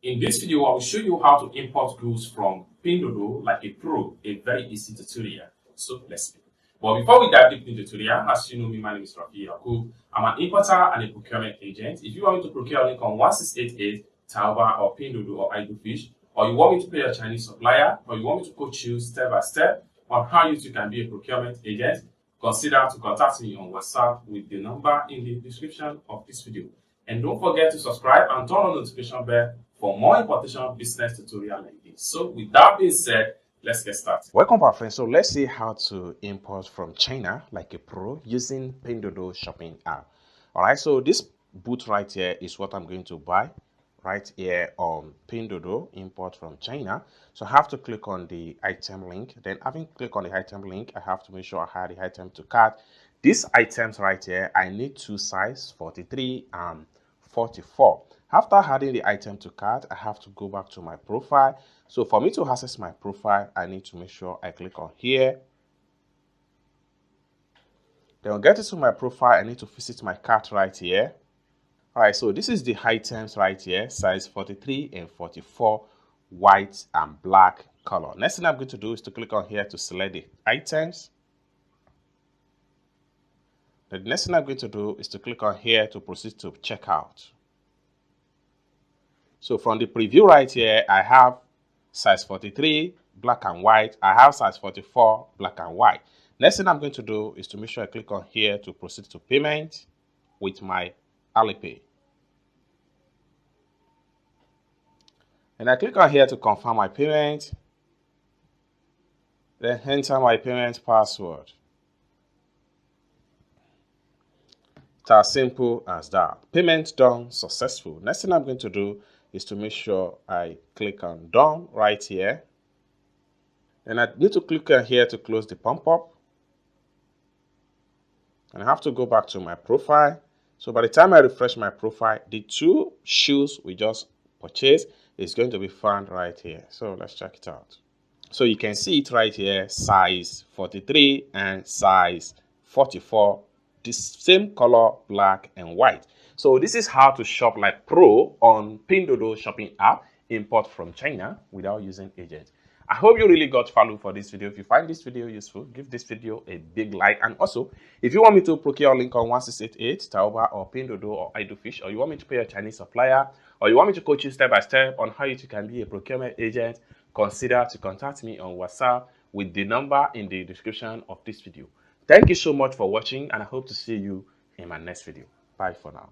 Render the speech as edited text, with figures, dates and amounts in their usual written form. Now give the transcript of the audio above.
In this video, I will show you how to import goods from Pinduoduo like a pro, a very easy tutorial. So let's begin. But before we dive deep into the tutorial, as you know me, my name is Rafi Yakub. I'm an importer and a procurement agent. If you want me to procure link on 1688, Taoba or Pinduoduo or Idlefish, or you want me to pay a Chinese supplier, or you want me to coach you step by step on how you too can be a procurement agent, consider to contact me on WhatsApp with the number in the description of this video. And don't forget to subscribe and turn on the notification bell for more importation business tutorial like this. So with that being said, let's get started. Welcome back, friends. So let's see how to import from China like a pro using Pinduoduo shopping app. All right, so this boot right here is what I'm going to buy right here on Pinduoduo, import from China. So I have to click on the item link. Then having clicked on the item link, I have to make sure I add the item to cart. These items right here, I need two size 43 and 44. After adding the item to cart, I have to go back to my profile. So for me to access my profile, I need to make sure I click on here. Then I'll get into my profile. I need to visit my cart right here. All right, so this is the items right here, size 43 and 44, white and black color. Next thing I'm going to do is to click on here to select the items. The next thing I'm going to do is to click on here to proceed to checkout. So from the preview right here, I have size 43, black and white. I have size 44, black and white. Next thing I'm going to do is to make sure I click on here to proceed to payment with my Alipay. And I click on here to confirm my payment. Then enter my payment password. It's as simple as that. Payment done successful. Next thing I'm going to do is to make sure I click on done right here. And I need to click on here to close the pop-up. And I have to go back to my profile. So by the time I refresh my profile, the two shoes we just purchased is going to be found right here. So let's check it out. So you can see it right here, size 43 and size 44. The same color, black and white. So this is how to shop like pro on Pinduoduo shopping app, import from China without using agents. I hope you really got value for this video. If you find this video useful, give this video a big like. And also, if you want me to procure a link on 1688, Taoba or Pinduoduo or Idlefish, or you want me to pay a Chinese supplier, or you want me to coach you step by step on how you can be a procurement agent, consider to contact me on WhatsApp with the number in the description of this video. Thank you so much for watching, and I hope to see you in my next video. Bye for now.